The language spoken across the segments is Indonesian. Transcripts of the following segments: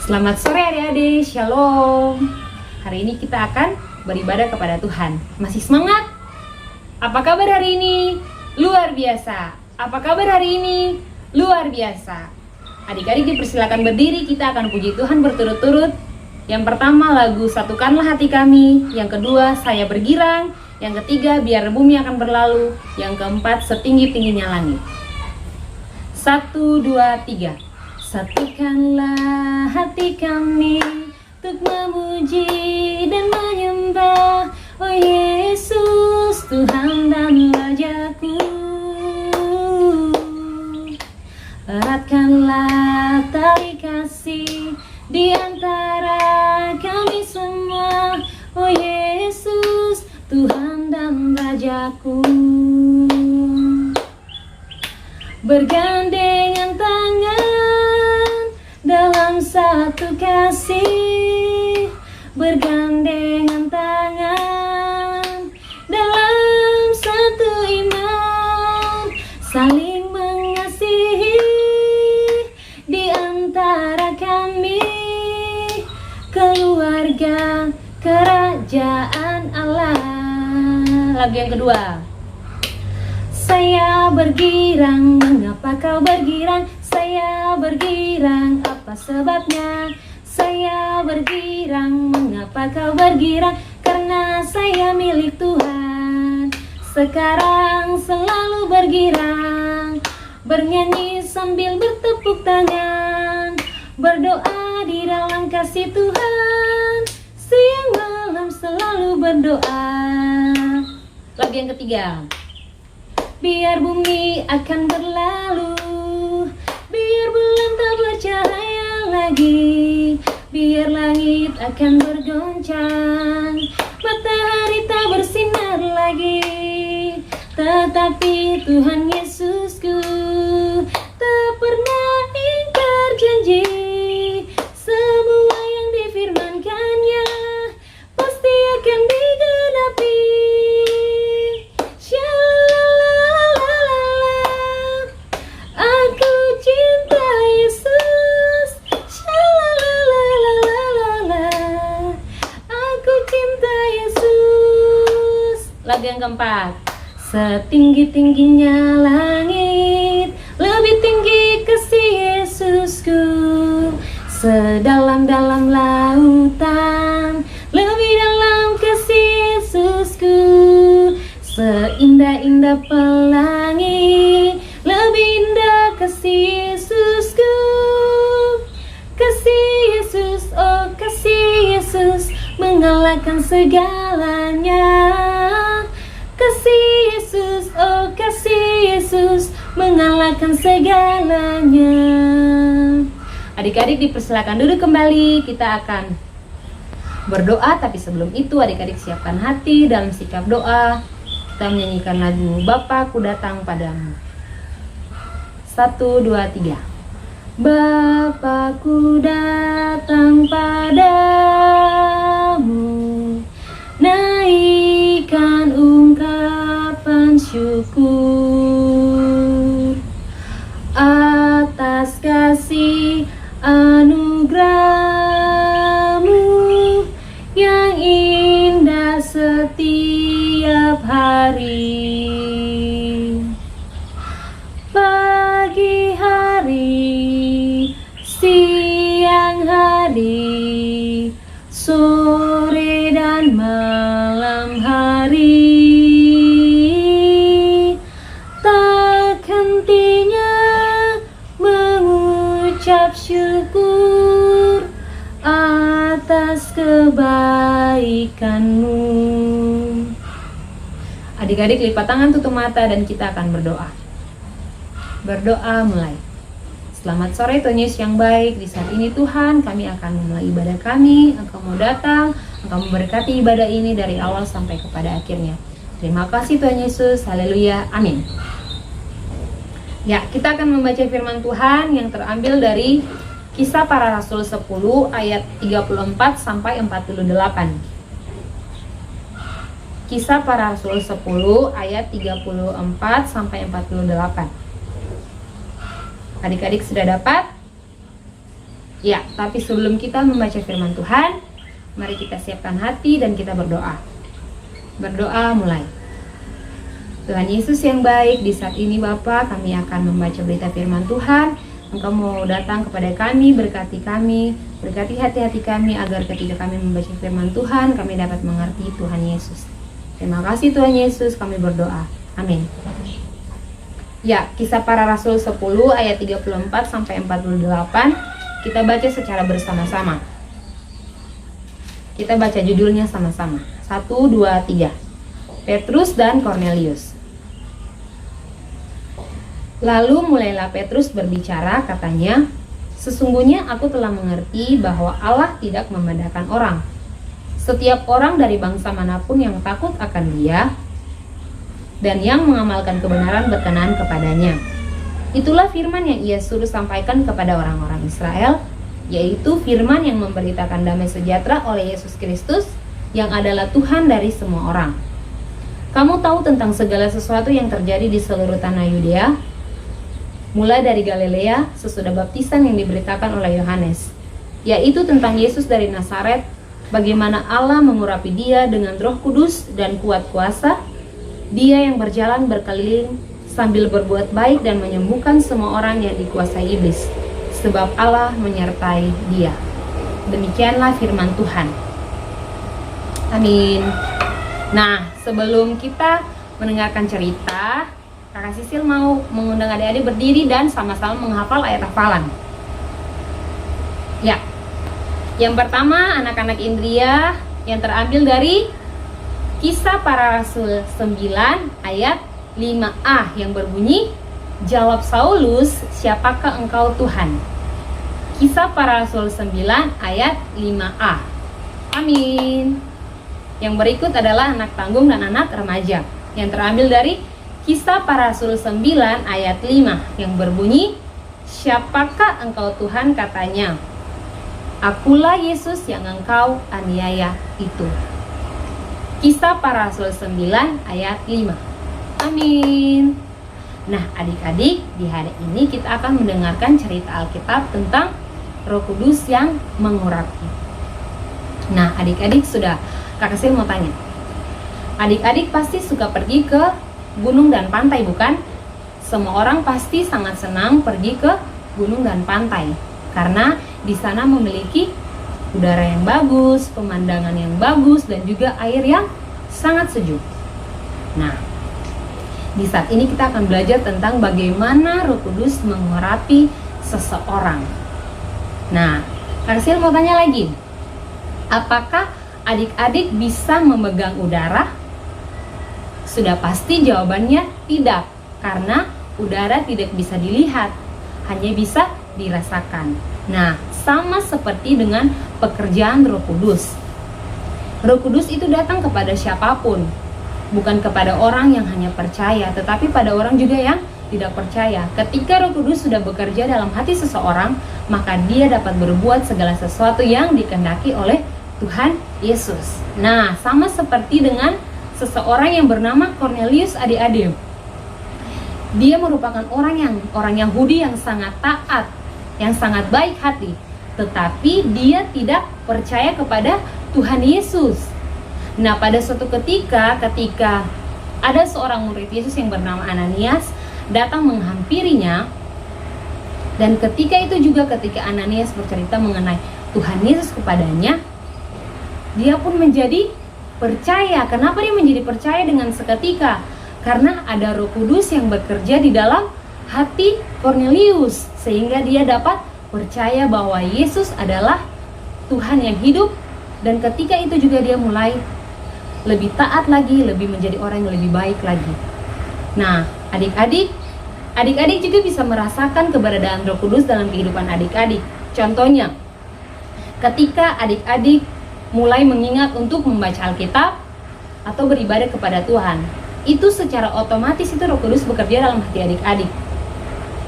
Selamat sore adik-adik, shalom. Hari ini kita akan beribadah kepada Tuhan. Masih semangat? Apa kabar hari ini? Luar biasa. Apa kabar hari ini? Luar biasa. Adik-adik dipersilakan berdiri, kita akan puji Tuhan berturut-turut. Yang pertama lagu Satukanlah Hati Kami. Yang kedua Saya Bergirang. Yang ketiga Biar Bumi Akan Berlalu. Yang keempat Setinggi-tingginya Langit. 1, 2, 3. Satukanlah hati kami untuk memuji dan menyembah, oh Yesus, Tuhan dan Rajaku. Eratkanlah tali kasih di antara kami semua, oh Yesus, Tuhan dan Rajaku. Bergandengan tangan dalam satu kasih, bergandengan tangan dalam satu iman, saling mengasihi di antara kami, keluarga kerajaan Allah. Lagu yang kedua. Saya bergirang, mengapa kau bergirang? Saya bergirang, apa sebabnya? Saya bergirang, mengapa kau bergirang? Karena saya milik Tuhan. Sekarang selalu bergirang, bernyanyi sambil bertepuk tangan, berdoa di dalam kasih Tuhan, siang malam selalu berdoa. Lagu yang ketiga. Biar bumi akan berlalu, biar bulan tak bercahaya lagi, biar langit akan bergoncang, matahari tak bersinar lagi. Tetapi Tuhan Yesusku tak pernah ingkar janji, semua yang difirmankannya pasti akan digenapi. Lagu yang keempat. Setinggi-tingginya langit, lebih tinggi kasih Yesusku. Sedalam-dalam lautan, lebih dalam kasih Yesusku. Seindah-indah pelangi, lebih indah kasih Yesusku. Kasih Yesus, oh kasih Yesus, mengalahkan segalanya. Kasih Yesus, oh kasih Yesus, mengalahkan segalanya. Adik-adik dipersilakan duduk kembali. Kita akan berdoa, tapi sebelum itu adik-adik siapkan hati dalam sikap doa. Kita menyanyikan lagu Bapa Ku Datang Padamu. 1, 2, 3. Bapa ku datang padamu, naikkan ungkapan syukur atas kasih anugerahmu yang indah setiap hari. Pagi hari, siang hari, sore dan malam hari, tak hentinya mengucap syukur atas kebaikanmu. Adik-adik lipat tangan, tutup mata, dan kita akan berdoa. Berdoa mulai. Selamat sore Tuhan Yesus yang baik. Di saat ini Tuhan, kami akan memulai ibadah kami. Engkau mau datang, Engkau memberkati ibadah ini dari awal sampai kepada akhirnya. Terima kasih Tuhan Yesus. Haleluya. Amin. Ya, kita akan membaca firman Tuhan yang terambil dari Kisah Para Rasul 10 ayat 34 sampai 48. Kisah Para Rasul 10 ayat 34 sampai 48. Adik-adik sudah dapat? Ya, tapi sebelum kita membaca firman Tuhan, mari kita siapkan hati dan kita berdoa. Berdoa mulai. Tuhan Yesus yang baik, di saat ini Bapa, kami akan membaca berita firman Tuhan. Engkau mau datang kepada kami, berkati hati-hati kami, agar ketika kami membaca firman Tuhan, kami dapat mengerti Tuhan Yesus. Terima kasih Tuhan Yesus, kami berdoa. Amin. Ya, Kisah Para Rasul 10 ayat 34 sampai 48. Kita baca secara bersama-sama. Kita baca judulnya sama-sama. 1, 2, 3. Petrus dan Kornelius. Lalu mulailah Petrus berbicara, katanya, "Sesungguhnya aku telah mengerti bahwa Allah tidak membedakan orang. Setiap orang dari bangsa manapun yang takut akan Dia dan yang mengamalkan kebenaran berkenan kepadanya. Itulah firman yang Ia suruh sampaikan kepada orang-orang Israel, yaitu firman yang memberitakan damai sejahtera oleh Yesus Kristus, yang adalah Tuhan dari semua orang. Kamu tahu tentang segala sesuatu yang terjadi di seluruh tanah Yudea, mulai dari Galilea sesudah baptisan yang diberitakan oleh Yohanes, yaitu tentang Yesus dari Nazaret, bagaimana Allah mengurapi Dia dengan Roh Kudus dan kuat kuasa, Dia yang berjalan berkeliling sambil berbuat baik dan menyembuhkan semua orang yang dikuasai iblis, sebab Allah menyertai Dia." Demikianlah firman Tuhan. Amin. Nah, sebelum kita mendengarkan cerita, Kakak Sisil mau mengundang adik-adik berdiri dan sama-sama menghafal ayat hafalan. Ya, yang pertama anak-anak Indria yang terambil dari Kisah Para Rasul 9 ayat 5a yang berbunyi, "Jawab Saulus, siapakah engkau Tuhan?" Kisah Para Rasul 9 ayat 5a. Amin. Yang berikut adalah anak tanggung dan anak remaja yang terambil dari Kisah Para Rasul 9 ayat 5 yang berbunyi, "Siapakah engkau Tuhan?" katanya, "Akulah Yesus yang engkau aniaya itu." Kisah Para Rasul 9 ayat 5. Amin. Nah, adik-adik, di hari ini kita akan mendengarkan cerita Alkitab tentang Roh Kudus yang mengurapi. Nah, adik-adik Kakak Sil mau tanya. Adik-adik pasti suka pergi ke gunung dan pantai, bukan? Semua orang pasti sangat senang pergi ke gunung dan pantai karena di sana memiliki udara yang bagus, pemandangan yang bagus, dan juga air yang sangat sejuk. Nah, di saat ini kita akan belajar tentang bagaimana Roh Kudus mengurapi seseorang. Nah, Kak Sil mau tanya lagi. Apakah adik-adik bisa memegang udara? Sudah pasti jawabannya tidak, karena udara tidak bisa dilihat, hanya bisa dirasakan. Nah, sama seperti dengan pekerjaan Roh Kudus. Roh Kudus itu datang kepada siapapun, bukan kepada orang yang hanya percaya, tetapi pada orang juga yang tidak percaya. Ketika Roh Kudus sudah bekerja dalam hati seseorang, maka dia dapat berbuat segala sesuatu yang dikehendaki oleh Tuhan Yesus. Nah, sama seperti dengan seseorang yang bernama Kornelius, adik-adik. Dia merupakan orang Yahudi yang sangat taat, yang sangat baik hati, tetapi dia tidak percaya kepada Tuhan Yesus. Nah, pada suatu ketika ada seorang murid Yesus yang bernama Ananias datang menghampirinya, dan ketika Ananias bercerita mengenai Tuhan Yesus kepadanya, dia pun menjadi percaya. Kenapa dia menjadi percaya dengan seketika? Karena ada Roh Kudus yang bekerja di dalam hati Kornelius, sehingga dia dapat percaya bahwa Yesus adalah Tuhan yang hidup, dan ketika itu juga dia mulai lebih taat lagi, lebih menjadi orang yang lebih baik lagi. Nah, adik-adik juga bisa merasakan keberadaan Roh Kudus dalam kehidupan adik-adik. Contohnya, ketika adik-adik mulai mengingat untuk membaca Alkitab atau beribadah kepada Tuhan, itu secara otomatis itu Roh Kudus bekerja dalam hati adik-adik.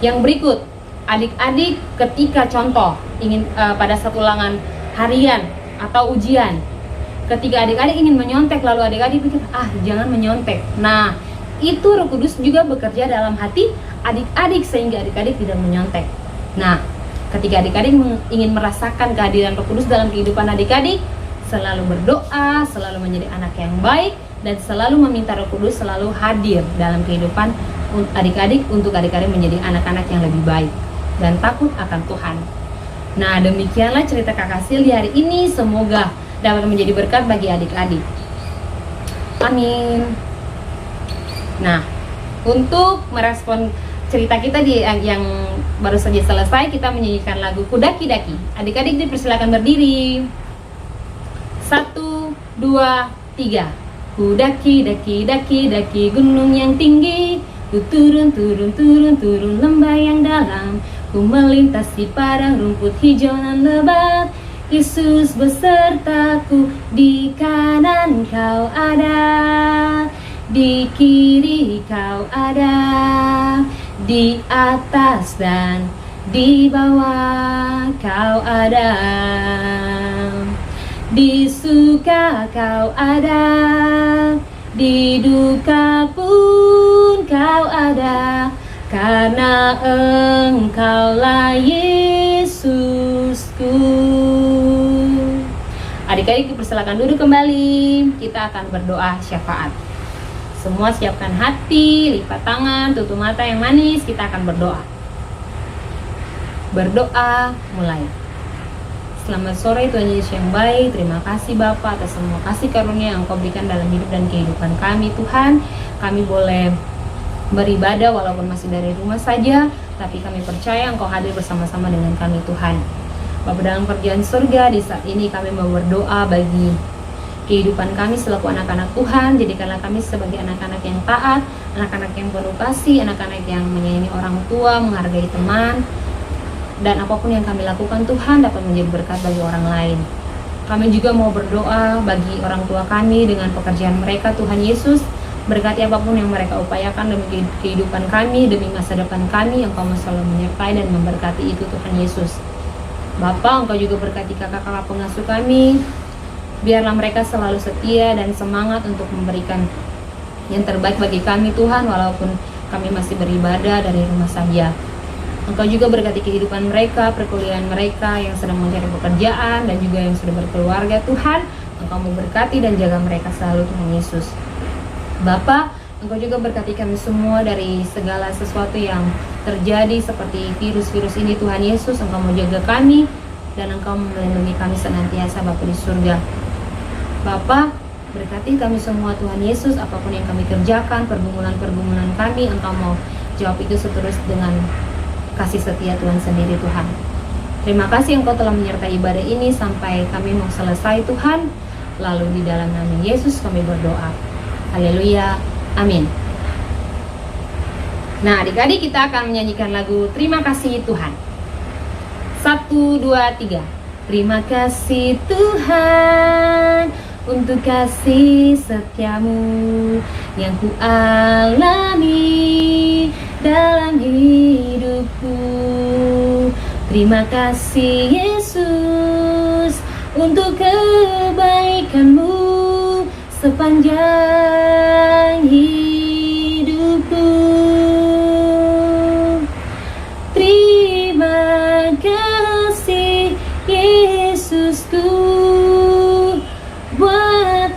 Yang berikut, adik-adik ketika contoh ingin pada saat ulangan harian atau ujian, ketika adik-adik ingin menyontek, lalu adik-adik pikir, jangan menyontek. Nah, itu Roh Kudus juga bekerja dalam hati adik-adik sehingga adik-adik tidak menyontek. Nah, Ketika adik-adik ingin merasakan kehadiran Roh Kudus dalam kehidupan adik-adik, selalu berdoa, selalu menjadi anak yang baik, dan selalu meminta Roh Kudus selalu hadir dalam kehidupan adik-adik untuk adik-adik menjadi anak-anak yang lebih baik dan takut akan Tuhan. Nah, demikianlah cerita Kakak Sil di hari ini. Semoga dapat menjadi berkat bagi adik-adik. Amin. Nah, untuk merespon cerita kita yang baru saja selesai, kita menyanyikan lagu Kudaki-daki. Adik-adik dipersilakan berdiri. 1, 2, 3. Kudaki-daki-daki gunung yang tinggi, ku turun lembah yang dalam, ku melintasi padang rumput hijau dan lebat. Yesus besertaku, di kanan kau ada, di kiri kau ada, di atas dan di bawah kau ada, di suka kau ada, di duka pun kau ada, karena Engkaulah Yesusku. Adik-adik dipersilakan duduk kembali. Kita akan berdoa syafaat. Semua siapkan hati, lipat tangan, tutup mata yang manis. Kita akan berdoa. Berdoa mulai. Selamat sore Tuhan Yesus yang baik. Terima kasih Bapa atas semua kasih karunia yang Engkau berikan dalam hidup dan kehidupan kami Tuhan. Kami boleh beribadah walaupun masih dari rumah saja, tapi kami percaya Engkau hadir bersama-sama dengan kami Tuhan. Bapa dalam kerjaan surga, di saat ini kami mau berdoa bagi kehidupan kami selaku anak-anak Tuhan. Jadikanlah kami sebagai anak-anak yang taat, anak-anak yang penuh kasih, anak-anak yang menyayangi orang tua, menghargai teman, dan apapun yang kami lakukan Tuhan dapat menjadi berkat bagi orang lain. Kami juga mau berdoa bagi orang tua kami dengan pekerjaan mereka Tuhan Yesus. Berkati apapun yang mereka upayakan demi kehidupan kami, demi masa depan kami, Engkau selalu menyertai dan memberkati itu Tuhan Yesus. Bapa, Engkau juga berkati kakak-kakak pengasuh kami. Biarlah mereka selalu setia dan semangat untuk memberikan yang terbaik bagi kami Tuhan, walaupun kami masih beribadah dari rumah saja. Engkau juga berkati kehidupan mereka, perkuliahan mereka yang sedang mencari pekerjaan dan juga yang sudah berkeluarga Tuhan. Engkau memberkati dan jaga mereka selalu Tuhan Yesus. Bapa, Engkau juga berkati kami semua dari segala sesuatu yang terjadi seperti virus-virus ini Tuhan Yesus. Engkau mau jaga kami dan Engkau melindungi kami senantiasa Bapa di surga. Bapa, berkati kami semua Tuhan Yesus. Apapun yang kami kerjakan, pergumulan-pergumulan kami, Engkau mau jawab itu seterus dengan kasih setia Tuhan sendiri Tuhan. Terima kasih Engkau telah menyertai ibadah ini sampai kami mau selesai Tuhan. Lalu di dalam nama Yesus kami berdoa. Haleluya. Amin. Nah, adik-adik kita akan menyanyikan lagu Terima Kasih Tuhan. 1, 2, 3. Terima kasih Tuhan untuk kasih setiamu yang ku alami dalam hidupku. Terima kasih Yesus untuk kebaikanmu sepanjang hidupku. Terima kasih Yesusku buat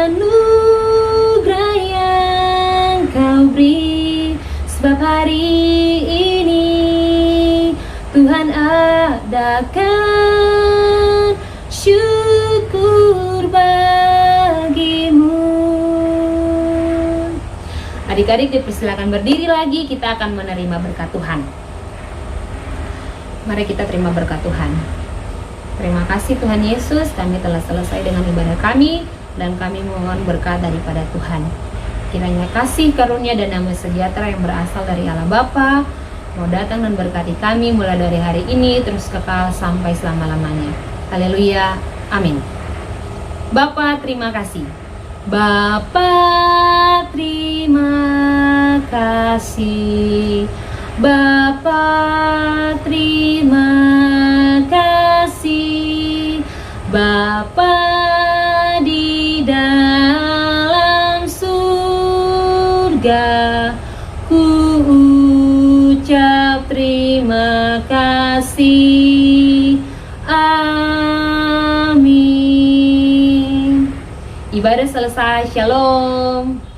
anugerah yang Kau beri, sebab hari ini Tuhan adakan syukur bagimu. Adik-adik dipersilakan berdiri lagi, kita akan menerima berkat Tuhan. Mari kita terima berkat Tuhan. Terima kasih Tuhan Yesus, kami telah selesai dengan ibadah kami dan kami mohon berkat daripada Tuhan. Kiranya kasih, karunia, dan damai sejahtera yang berasal dari Allah Bapa mau datang dan berkati kami mulai dari hari ini terus kekal sampai selama-lamanya. Haleluya. Amin. Bapa, terima kasih. Bapa, terima kasih. Bapa, terima kasih. Bapa di dalam surga, ku ucap terima kasih. Ibadah selesai. Shalom.